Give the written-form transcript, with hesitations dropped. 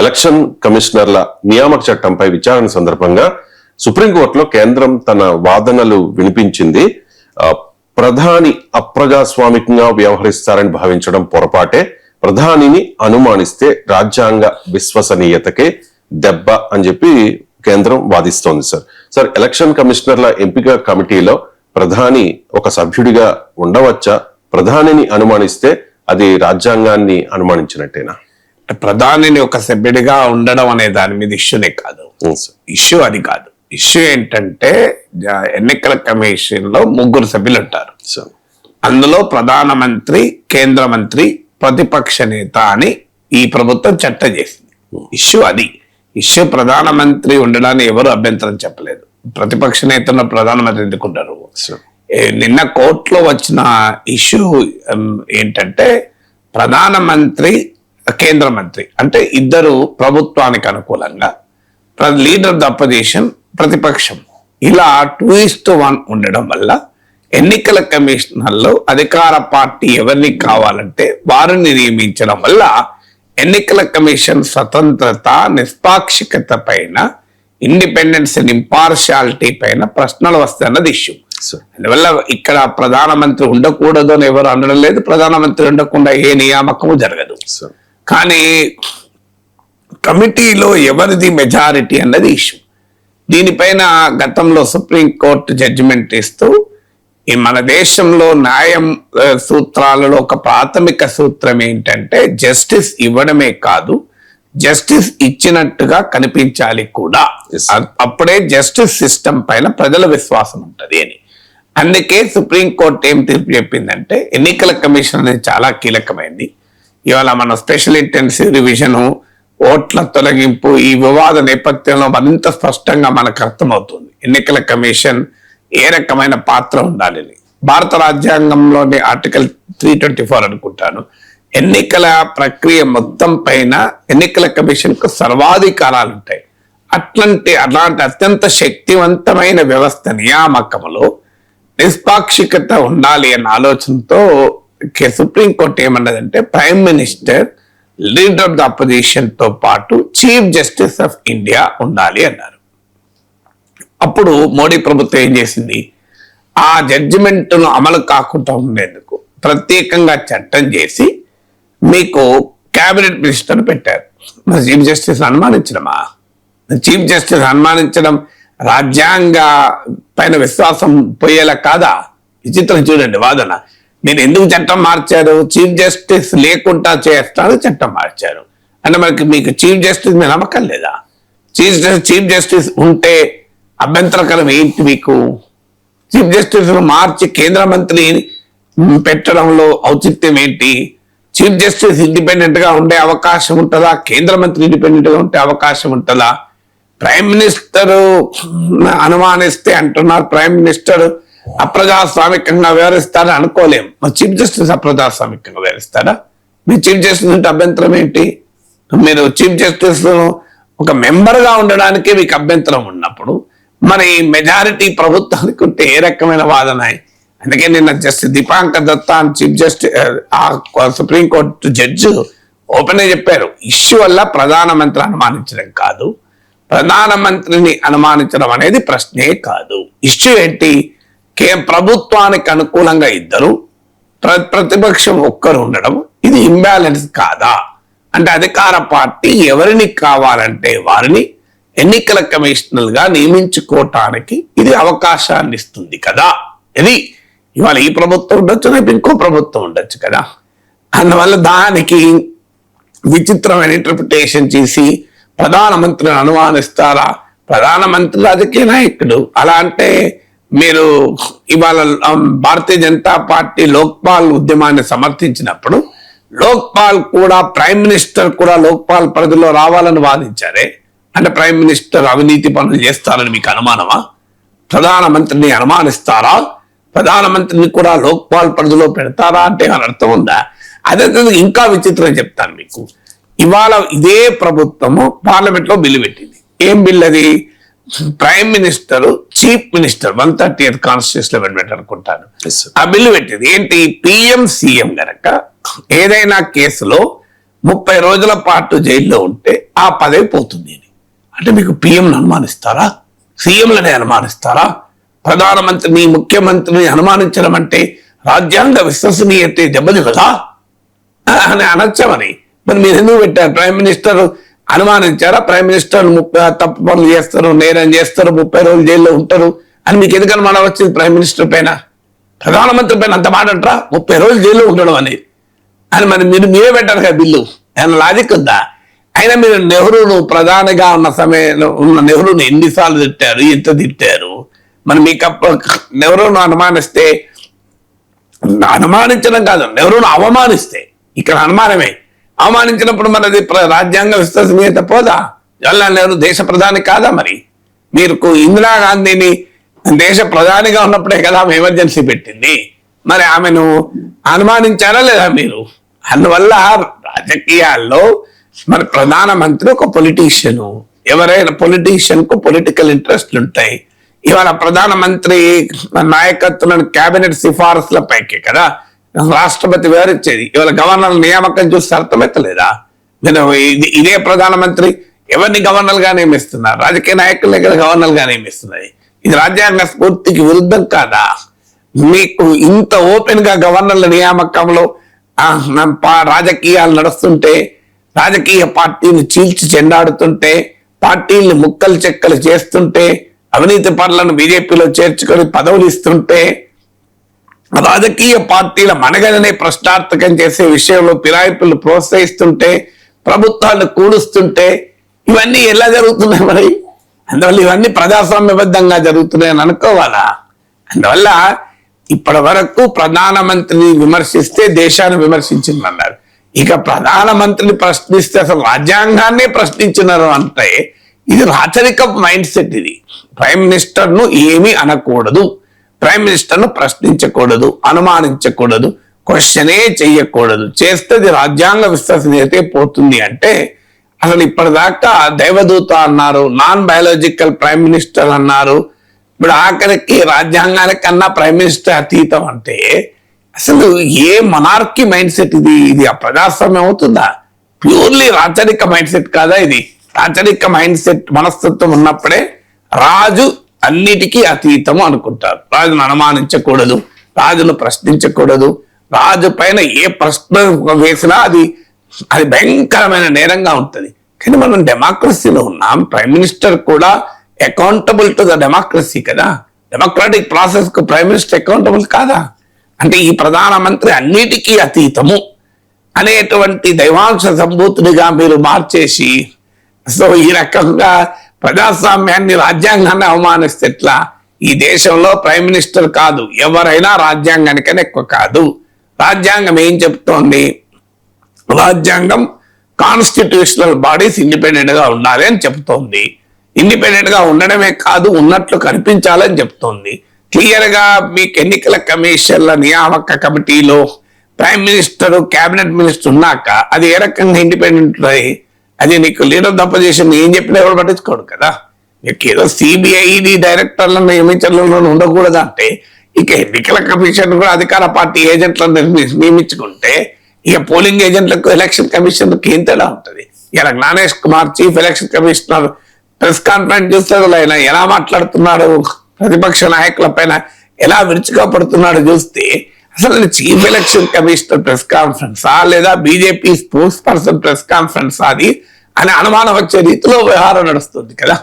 Election కమిషనర్ల నియామక చట్టంపై విచారణ సందర్భంగా సుప్రీంకోర్టులో కేంద్రం తన వాదనలు వినిపించింది. ప్రధాని అప్రజాస్వామికంగా వ్యవహరిస్తారని భావించడం పొరపాటే, ప్రధానిని అనుమానిస్తే రాజ్యాంగ విశ్వసనీయతకే దెబ్బ అని చెప్పి కేంద్రం వాదిస్తోంది. సార్ ఎలక్షన్ కమిషనర్ల ఎంపిక కమిటీలో ప్రధాని ఒక సభ్యుడిగా ఉండవచ్చా? ప్రధానిని అనుమానిస్తే అది రాజ్యాంగాన్ని అనుమానించినట్టేనా? ప్రధానిని ఒక సభ్యుడిగా ఉండడం అనే దాని మీద ఇష్యూనే కాదు, ఇష్యూ అది కాదు. ఇష్యూ ఏంటంటే ఎన్నికల కమిషన్ లో 3 సభ్యులు ఉంటారు. అందులో ప్రధానమంత్రి, కేంద్ర మంత్రి, ప్రతిపక్ష నేత అని ఈ ప్రభుత్వం చట్టం చేసింది. ఇష్యూ అది. ఇష్యూ ప్రధానమంత్రి ఉండడాన్ని ఎవరు అభ్యంతరం చెప్పలేదు. ప్రతిపక్ష నేతను ప్రధానమంత్రి ఎందుకుంటారు? నిన్న కోర్టులో వచ్చిన ఇష్యూ ఏంటంటే ప్రధానమంత్రి, కేంద్ర మంత్రి అంటే ఇద్దరు ప్రభుత్వానికి అనుకూలంగా, లీడర్ ఆఫ్ ద అపోజిషన్ ప్రతిపక్షం, ఇలా 2:1 ఉండడం వల్ల ఎన్నికల కమిషనర్లో అధికార పార్టీ ఎవరిని కావాలంటే వారిని నియమించడం వల్ల ఎన్నికల కమిషన్ స్వతంత్రత, నిష్పాక్షికత పైన, ఇండిపెండెన్స్ అండ్ ఇంపార్షియాలిటీ పైన ప్రశ్నలు వస్తాయన్నది ఇష్యూ. అందువల్ల ఇక్కడ ప్రధానమంత్రి ఉండకూడదు అని ఎవరు అనడం లేదు. ప్రధానమంత్రి ఉండకుండా ఏ నియామకము జరగదు. కానీ కమిటీలో ఎవరిది మెజారిటీ అన్నది ఇష్యూ. దీనిపైన గతంలో సుప్రీంకోర్టు జడ్జిమెంట్ ఇస్తూ ఈ మన దేశంలో న్యాయం సూత్రాలలో ఒక ప్రాథమిక సూత్రం ఏంటంటే జస్టిస్ ఇవ్వడమే కాదు, జస్టిస్ ఇచ్చినట్టుగా కనిపించాలి కూడా. అప్పుడే జస్టిస్ సిస్టమ్ పైన ప్రజల విశ్వాసం ఉంటది అని. అందుకే సుప్రీంకోర్టు ఏం తీర్పు చెప్పిందంటే ఎన్నికల కమిషన్ అనేది చాలా కీలకమైంది. ఇవాళ మన స్పెషల్ ఇంటెన్సివ్ రివిజన్, ఓట్ల తొలగింపు, ఈ వివాద నేపథ్యంలో మరింత స్పష్టంగా మనకు అర్థమవుతుంది ఎన్నికల కమిషన్ ఏ రకమైన పాత్ర ఉండాలి. భారత రాజ్యాంగంలోని ఆర్టికల్ 324 అనుకుంటాను, ఎన్నికల ప్రక్రియ మొత్తం పైన ఎన్నికల కమిషన్ కు సర్వాధికారాలు ఉంటాయి. అలాంటి అత్యంత శక్తివంతమైన వ్యవస్థ నియామకంలో నిష్పాక్షికత ఉండాలి అన్న ఆలోచనతో సుప్రీంకోర్టు ఏమన్నదంటే prime minister, leader of the opposition తో పాటు చీఫ్ జస్టిస్ ఆఫ్ ఇండియా ఉండాలి అన్నారు. అప్పుడు మోడీ ప్రభుత్వం ఏం చేసింది, ఆ జడ్జిమెంట్ను అమలు కాకుండా ఉండేందుకు ప్రత్యేకంగా చట్టం చేసి మీకు క్యాబినెట్ మినిస్టర్ పెట్టారు. మరి చీఫ్ జస్టిస్ అనుమానించడమా? చీఫ్ జస్టిస్ అనుమానించడం రాజ్యాంగ పైన విశ్వాసం పోయేలా కాదా? విచిత్రం చూడండి వాదన. నేను ఎందుకు చట్టం మార్చారు? చీఫ్ జస్టిస్ లేకుండా చేస్తాను చట్టం మార్చారు అంటే మనకి మీకు చీఫ్ జస్టిస్ మీద నమ్మకం లేదా? చీఫ్ జస్టిస్ ఉంటే అభ్యంతరకరం ఏంటి మీకు? చీఫ్ జస్టిస్ మార్చి కేంద్ర మంత్రి పెట్టడంలో ఔచిత్యం ఏంటి? చీఫ్ జస్టిస్ ఇండిపెండెంట్ గా ఉండే అవకాశం ఉంటుందా? కేంద్ర మంత్రి ఇండిపెండెంట్ గా ఉండే అవకాశం ఉంటుందా? ప్రైమ్ మినిస్టర్ అనుమానిస్తే అంటున్నారు ప్రైమ్ మినిస్టర్ అప్రజాస్వామికంగా వ్యవహరిస్తారని అనుకోలేము. మరి చీఫ్ జస్టిస్ అప్రజాస్వామికంగా వ్యవహరిస్తారా? మీ చీఫ్ జస్టిస్ ఉంటే అభ్యంతరం ఏంటి? మీరు చీఫ్ జస్టిస్ ఒక మెంబర్ గా ఉండడానికి మీకు అభ్యంతరం ఉన్నప్పుడు మరి మెజారిటీ ప్రభుత్వానికి ఉంటే ఏ రకమైన వాదన? అందుకే నిన్న justice Dipankar Datta chief justice supreme court judge open గా చెప్పారు, ఇష్యూ వల్ల ప్రధానమంత్రి అనుమానించడం కాదు, ప్రధానమంత్రిని అనుమానించడం అనేది ప్రశ్నే కాదు. ఇష్యూ ఏంటి? ప్రభుత్వానికి అనుకూలంగా ఇద్దరు, ప్రతిపక్షం ఒక్కరు ఉండడం, ఇది ఇంబ్యాలెన్స్ కాదా? అంటే అధికార పార్టీ ఎవరిని కావాలంటే వారిని ఎన్నికల కమిషనర్ గా నియమించుకోవటానికి ఇది అవకాశాన్ని ఇస్తుంది కదా. ఇది ఇవాళ ఈ ప్రభుత్వం ఉండొచ్చు, రేపు ఇంకో ప్రభుత్వం ఉండొచ్చు కదా. అందువల్ల దానికి విచిత్రమైన ఇంటర్ప్రిటేషన్ చేసి ప్రధానమంత్రిని అనుమానిస్తారా? ప్రధానమంత్రి రాజకీయ నాయకుడు. అలా అంటే మీరు ఇవాళ భారతీయ జనతా పార్టీ లోక్పాల్ ఉద్యమాన్ని సమర్థించినప్పుడు లోక్పాల్ కూడా ప్రైమ్ మినిస్టర్ కూడా లోక్పాల్ పరిధిలో రావాలని వాదించారే. అంటే ప్రైమ్ మినిస్టర్ అవినీతి పనులు చేస్తారని మీకు అనుమానమా? ప్రధానమంత్రిని అనుమానిస్తారా? ప్రధానమంత్రిని కూడా లోక్పాల్ పరిధిలో పెడతారా అంటే అని అర్థం ఉందా? అదే ఇంకా విచిత్రం చెప్తాను మీకు. ఇవాళ ఇదే ప్రభుత్వము పార్లమెంట్ లో బిల్లు పెట్టింది. ఏం బిల్ అది? Prime minister, chief minister 130th constitution amendment అనుకుంటాను, ఆ బిల్లు పెట్టింది. ఏంటి? పిఎం సీఎం గనక ఏదైనా కేసులో 30 రోజుల పాటు జైల్లో ఉంటే ఆ పదవి పోతుంది అని. అంటే మీకు పిఎంని అనుమానిస్తారా, సీఎంలని అనుమానిస్తారా? ప్రధానమంత్రిని, ముఖ్యమంత్రిని అనుమానించడం అంటే రాజ్యాంగ విశ్వసనీయత దెబ్బది కదా అని అనొచ్చామని. మరి మీరు ఎందుకు పెట్టారు? ప్రైమ్ మినిస్టర్ అనుమానించారా? ప్రైమ్ మినిస్టర్ తప్పు పనులు చేస్తారు, నేరం చేస్తారు, 30 రోజులు జైల్లో ఉంటారు అని మీకు ఎందుకు అనుమానం వచ్చింది? ప్రైమ్ మినిస్టర్ పైన, ప్రధానమంత్రి పైన అంత మాట అంటారా? 30 రోజులు జైల్లో ఉండడం అని మరి మీరే పెట్టారు కదా బిల్లు. ఏమన్నా లాజిక్ ఉందా? అయినా మీరు నెహ్రూను ప్రధానిగా ఉన్న సమయంలో ఉన్న నెహ్రూను ఎన్నిసార్లు తిట్టారు, ఎంత తిట్టారు? మరి మీకు నెహ్రూను అనుమానిస్తే, అనుమానించడం కాదు, నెహ్రూను అవమానిస్తే ఇక్కడ అనుమానమే. అవమానించినప్పుడు మనది రాజ్యాంగ విశ్వసనీయత పోదా? జవహర్లాల్ నెహ్రూ దేశ ప్రధాని కాదా? మరి మీరు ఇందిరాగాంధీని దేశ ప్రధానిగా ఉన్నప్పుడే కదా ఆమె ఎమర్జెన్సీ పెట్టింది. మరి ఆమెను అనుమానించారా లేదా మీరు? అందువల్ల రాజకీయాల్లో మరి ప్రధానమంత్రి ఒక పొలిటీషియను. ఎవరైనా పొలిటీషియన్ కు పొలిటికల్ ఇంట్రెస్ట్లు ఉంటాయి. ఇవాళ ప్రధానమంత్రి నాయకత్వం కేబినెట్ సిఫారసుల పైకి కదా రాష్ట్రపతి వివరించేది. ఇవాళ గవర్నర్ నియామకం చూస్తే అర్థమైతలేదా? మీరు ఇదే ప్రధానమంత్రి ఎవరిని గవర్నర్ గా నియమిస్తున్నారు? రాజకీయ నాయకులనే కదా గవర్నర్ గా నియమిస్తున్నది. ఇది రాజ్యాంగ స్ఫూర్తికి విరుద్ధం కాదా? మీకు ఇంత ఓపెన్ గా గవర్నర్ల నియామకంలో రాజకీయాలు నడుస్తుంటే, రాజకీయ పార్టీని చీల్చి చెండాడుతుంటే, పార్టీల్ని ముక్కలు చెక్కలు చేస్తుంటే, అవినీతి పనులను బీజేపీలో చేర్చుకొని పదవులు ఇస్తుంటే, రాజకీయ పార్టీల మనగడనే ప్రశ్నార్థకం చేసే విషయంలో ఫిరాయింపులు ప్రోత్సహిస్తుంటే, ప్రభుత్వాలను కూలుస్తుంటే, ఇవన్నీ ఎలా జరుగుతున్నాయి? మరి అందువల్ల ఇవన్నీ ప్రజాస్వామ్యబద్ధంగా జరుగుతున్నాయని అనుకోవాలా? అందువల్ల ఇప్పటి వరకు ప్రధానమంత్రిని విమర్శిస్తే దేశాన్ని విమర్శించిందన్నారు. ఇక ప్రధానమంత్రిని ప్రశ్నిస్తే అసలు రాజ్యాంగాన్నే ప్రశ్నించినారు అంటే ఇది రాచరిక మైండ్ సెట్. ఇది ప్రైమ్ మినిస్టర్ ను ఏమీ అనకూడదు, ప్రైమ్ మినిస్టర్ ను ప్రశ్నించకూడదు, అనుమానించకూడదు, క్వశ్చనే చెయ్యకూడదు. చేస్తే రాజ్యాంగ విశ్వసనీయతే పోతుంది. అంటే అసలు ఇప్పటిదాకా దైవదూత అన్నారు, నాన్ బయాలజికల్ ప్రైమ్ మినిస్టర్ అన్నారు, ఇప్పుడు ఆఖరికి రాజ్యాంగానికన్నా ప్రైమ్ మినిస్టర్ అతీతం అంటే అసలు ఏ మొనార్కీ మైండ్ సెట్ ఇది? ఇది ప్రజాస్వామ్యం అవుతుందా? ప్యూర్లీ రాచరిక మైండ్ సెట్ కాదా ఇది? రాచరిక మైండ్ సెట్ మనస్తత్వం ఉన్నప్పుడే రాజు అన్నిటికీ అతీతము అనుకుంటారు. రాజును అనుమానించకూడదు, రాజును ప్రశ్నించకూడదు, రాజు పైన ఏ ప్రశ్న వేసినా అది భయంకరమైన నేరంగా ఉంటుంది. కానీ మనం డెమోక్రసీలో ఉన్నాం. ప్రైమ్ మినిస్టర్ కూడా అకౌంటబుల్ టు ద డెమోక్రసీ కదా. డెమోక్రాటిక్ ప్రాసెస్ కు ప్రైమ్ మినిస్టర్ అకౌంటబుల్ కాదా? అంటే ఈ ప్రధానమంత్రి అన్నిటికీ అతీతము అనేటువంటి దైవాంశ సంభూతుడిగా మీరు మార్చేసి, సో ఈ రకంగా ప్రజాస్వామ్యాన్ని, రాజ్యాంగాన్ని అవమానిస్తే ఎట్లా? ఈ దేశంలో ప్రైమ్ మినిస్టర్ కాదు, ఎవరైనా రాజ్యాంగానికైనా ఎక్కువ కాదు. రాజ్యాంగం ఏం చెప్తోంది? రాజ్యాంగం కాన్స్టిట్యూషనల్ బాడీస్ ఇండిపెండెంట్ గా ఉండాలి అని చెప్తోంది. ఇండిపెండెంట్ గా ఉండడమే కాదు, ఉన్నట్లు కనిపించాలని చెప్తోంది. క్లియర్ గా మీకు ఎన్నికల కమిషన్ల నియామక కమిటీలో ప్రైమ్ మినిస్టర్, కేబినెట్ మినిస్టర్ ఉన్నాక అది ఏ రకంగా ఇండిపెండెంట్? అది నీకు లీడర్ ఆఫ్ ద అపోజిషన్ ఏం చెప్పినా ఎవరు పట్టించుకోడు కదా. మీకు ఏదో సిబిఐడి డైరెక్టర్లను నియమించడంలో ఉండకూడదు అంటే, ఇక ఎన్నికల కమిషన్ కూడా అధికార పార్టీ ఏజెంట్లను నియమించుకుంటే ఇక పోలింగ్ ఏజెంట్లకు ఎలక్షన్ కమిషన్కి ఏం తేడా ఉంటుంది? ఇలా Gyanesh Kumar chief election commissioner press conference చూస్తారు, ఆయన ఎలా మాట్లాడుతున్నాడు, ప్రతిపక్ష నాయకుల పైన ఎలా విరుచుగా పడుతున్నాడు చూస్తే అసలు చీఫ్ ఎలక్షన్ కమిషనర్ ప్రెస్ కాన్ఫరెన్సా లేదా BJP spokes person press conference అది అని అనుమానం వచ్చే రీతిలో వ్యవహారం నడుస్తుంది కదా.